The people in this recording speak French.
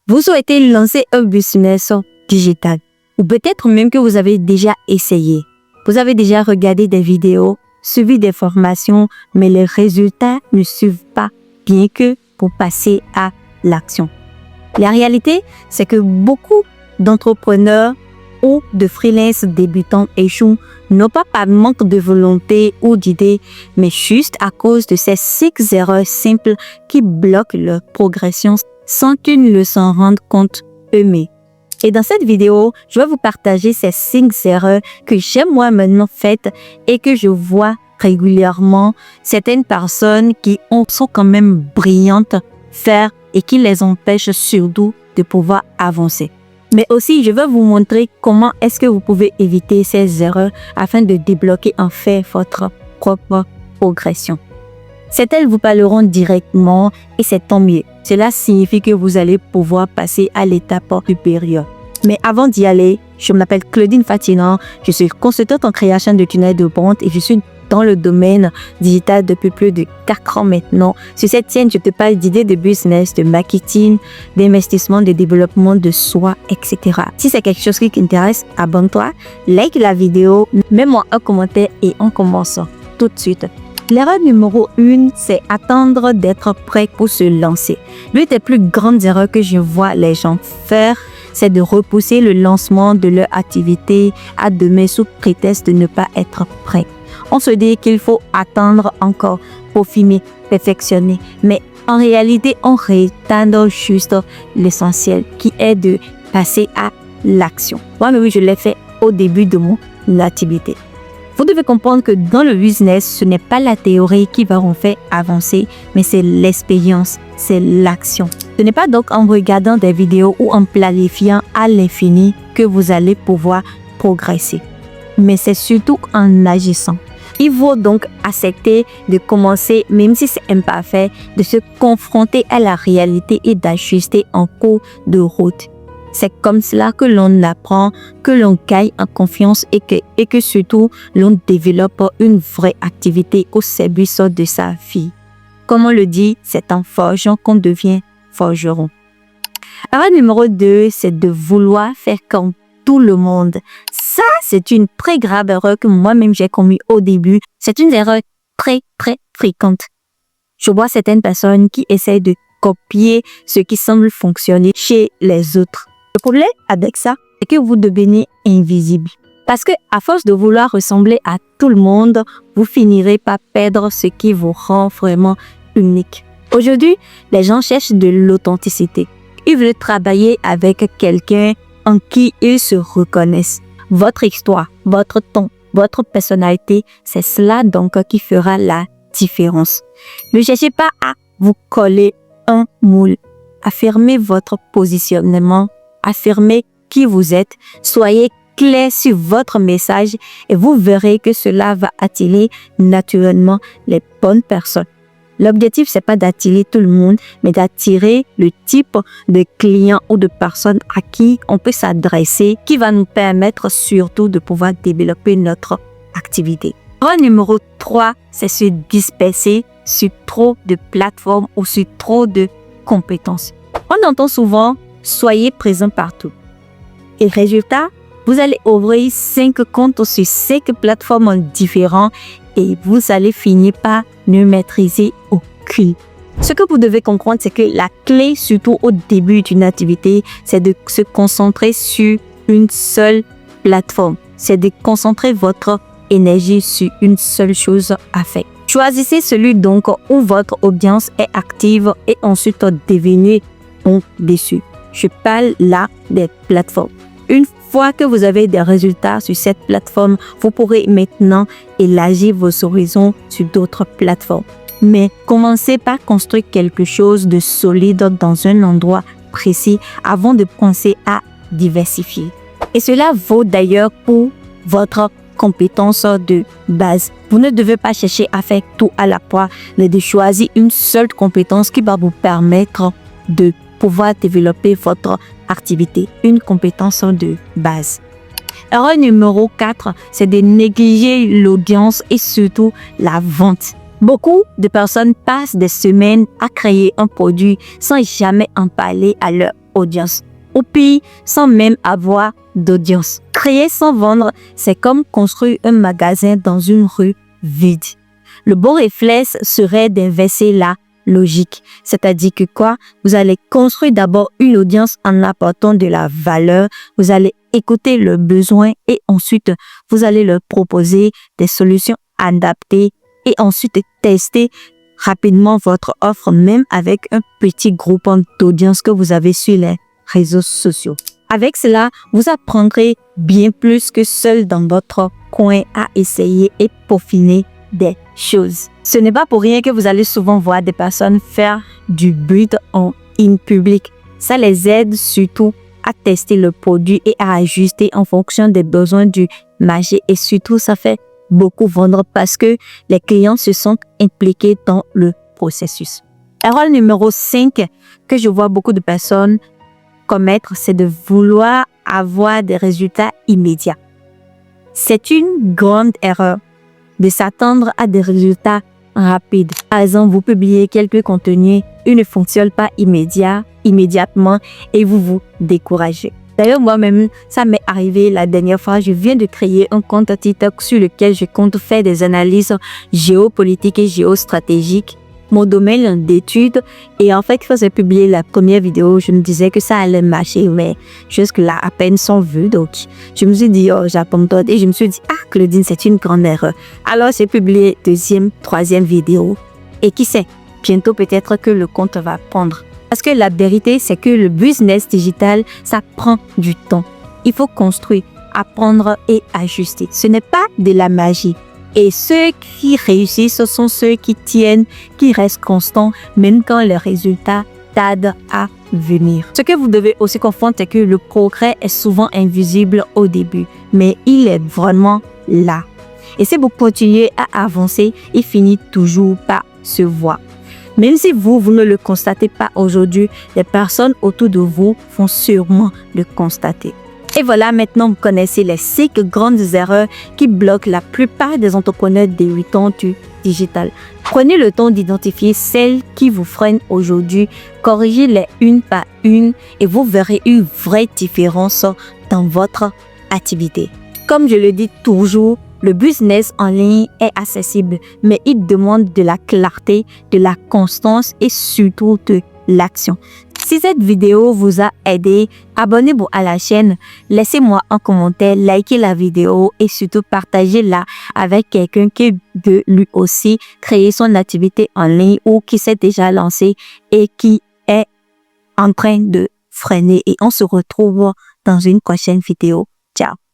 Vous souhaitez lancer un business digital ou peut-être même que vous avez déjà essayé. Vous avez déjà regardé des vidéos, suivi des formations, mais les résultats ne suivent pas bien que pour passer à l'action. La réalité, c'est que beaucoup d'entrepreneurs ou de freelance débutants échouent, non pas par manque de volonté ou d'idées, mais juste à cause de ces 6 erreurs simples qui bloquent leur progression sans qu'ils ne s'en rendent compte eux-mêmes. Et dans cette vidéo, je vais vous partager ces 5 erreurs que j'ai moi maintenant faites et que je vois régulièrement certaines personnes qui sont quand même brillantes faire et qui les empêchent surtout de pouvoir avancer. Mais aussi, je vais vous montrer comment est-ce que vous pouvez éviter ces erreurs afin de débloquer en fait votre propre progression. Certaines vous parleront directement et c'est tant mieux. Cela signifie que vous allez pouvoir passer à l'étape supérieure. Mais avant d'y aller, je m'appelle Claudine Fatinan, je suis consultante en création de tunnels de vente et je suis dans le domaine digital depuis plus de 4 ans maintenant. Sur cette chaîne, je te parle d'idées de business, de marketing, d'investissement, de développement de soi, etc. Si c'est quelque chose qui t'intéresse, abonne-toi, like la vidéo, mets-moi un commentaire et on commence tout de suite. L'erreur numéro 1, c'est attendre d'être prêt pour se lancer. L'une des plus grandes erreurs que je vois les gens faire, c'est de repousser le lancement de leur activité à demain sous prétexte de ne pas être prêt. On se dit qu'il faut attendre encore, peaufiner, perfectionner. Mais en réalité, on rétend juste l'essentiel qui est de passer à l'action. Moi, oui, je l'ai fait au début de mon activité. Vous devez comprendre que dans le business, ce n'est pas la théorie qui va vous faire avancer, mais c'est l'expérience, c'est l'action. Ce n'est pas donc en regardant des vidéos ou en planifiant à l'infini que vous allez pouvoir progresser. Mais c'est surtout en agissant. Il faut donc accepter de commencer, même si c'est imparfait, de se confronter à la réalité et d'ajuster en cours de route. C'est comme cela que l'on apprend, que l'on gagne en confiance et que surtout l'on développe une vraie activité au service de sa vie. Comme on le dit, c'est en forgeant qu'on devient forgeron. Erreur numéro 2, c'est de vouloir faire comme tout le monde. Ça, c'est une très grave erreur que moi-même j'ai commise au début. C'est une erreur très fréquente. Je vois certaines personnes qui essaient de copier ce qui semble fonctionner chez les autres. Le problème avec ça, c'est que vous devenez invisible. Parce que à force de vouloir ressembler à tout le monde, vous finirez par perdre ce qui vous rend vraiment unique. Aujourd'hui, les gens cherchent de l'authenticité. Ils veulent travailler avec quelqu'un en qui ils se reconnaissent. Votre histoire, votre ton, votre personnalité, c'est cela donc qui fera la différence. Ne cherchez pas à vous coller un moule. Affirmez votre positionnement, affirmez qui vous êtes, soyez clair sur votre message et vous verrez que cela va attirer naturellement les bonnes personnes. L'objectif, c'est pas d'attirer tout le monde, mais d'attirer le type de clients ou de personnes à qui on peut s'adresser, qui va nous permettre surtout de pouvoir développer notre activité. Erreur numéro 3, c'est se disperser sur trop de plateformes ou sur trop de compétences. On entend souvent « soyez présent partout ». Et résultat, vous allez ouvrir 5 comptes sur 5 plateformes différentes et vous allez finir par ne maîtriser aucune. Ce que vous devez comprendre, c'est que la clé, surtout au début d'une activité, c'est de se concentrer sur une seule plateforme. C'est de concentrer votre énergie sur une seule chose à faire. Choisissez celui donc où votre audience est active et ensuite devenez bon dessus. Je parle là des plateformes. Une fois que vous avez des résultats sur cette plateforme, vous pourrez maintenant élargir vos horizons sur d'autres plateformes. Mais commencez par construire quelque chose de solide dans un endroit précis avant de penser à diversifier. Et cela vaut d'ailleurs pour votre compétence de base. Vous ne devez pas chercher à faire tout à la fois, mais de choisir une seule compétence qui va vous permettre de pouvoir développer votre activité, une compétence de base. Erreur numéro 4, c'est de négliger l'audience et surtout la vente. Beaucoup de personnes passent des semaines à créer un produit sans jamais en parler à leur audience. Ou pire, sans même avoir d'audience. Créer sans vendre, c'est comme construire un magasin dans une rue vide. Le bon réflexe serait d'inverser la logique. C'est-à-dire que quoi? Vous allez construire d'abord une audience en apportant de la valeur. Vous allez écouter leurs besoins et ensuite, vous allez leur proposer des solutions adaptées et ensuite tester rapidement votre offre, même avec un petit groupe d'audience que vous avez sur les réseaux sociaux. Avec cela, vous apprendrez bien plus que seul dans votre coin à essayer et peaufiner des choses. Ce n'est pas pour rien que vous allez souvent voir des personnes faire du but en public. Ça les aide surtout à tester le produit et à ajuster en fonction des besoins du marché et surtout ça fait beaucoup vendre parce que les clients se sont impliqués dans le processus. Erreur numéro 5 que je vois beaucoup de personnes commettre, c'est de vouloir avoir des résultats immédiats. C'est une grande erreur de s'attendre à des résultats rapides. Par exemple, vous publiez quelques contenus, il ne fonctionne pas immédiatement et vous vous découragez. D'ailleurs, moi-même, ça m'est arrivé la dernière fois. Je viens de créer un compte TikTok sur lequel je compte faire des analyses géopolitiques et géostratégiques, mon domaine d'études. Et en fait, quand j'ai publié la première vidéo, je me disais que ça allait marcher, mais jusque-là, à peine 100 vues. Donc, je me suis dit, oh, j'abandonne. Et je me suis dit, ah, Claudine, c'est une grande erreur. Alors, j'ai publié deuxième, troisième vidéo. Et qui sait, bientôt peut-être que le compte va prendre. Parce que la vérité, c'est que le business digital, ça prend du temps. Il faut construire, apprendre et ajuster. Ce n'est pas de la magie. Et ceux qui réussissent, ce sont ceux qui tiennent, qui restent constants, même quand les résultats tardent à venir. Ce que vous devez aussi comprendre, c'est que le progrès est souvent invisible au début, mais il est vraiment là. Et si vous continuez à avancer, il finit toujours par se voir. Même si vous ne le constatez pas aujourd'hui, les personnes autour de vous vont sûrement le constater. Et voilà, maintenant vous connaissez les 5 grandes erreurs qui bloquent la plupart des entrepreneurs débutants du digital. Prenez le temps d'identifier celles qui vous freinent aujourd'hui, corrigez-les une par une et vous verrez une vraie différence dans votre activité. Comme je le dis toujours, le business en ligne est accessible, mais il demande de la clarté, de la constance et surtout de l'action. Si cette vidéo vous a aidé, abonnez-vous à la chaîne, laissez-moi un commentaire, likez la vidéo et surtout partagez-la avec quelqu'un qui veut lui aussi créer son activité en ligne ou qui s'est déjà lancé et qui est en train de freiner. Et on se retrouve dans une prochaine vidéo. Ciao!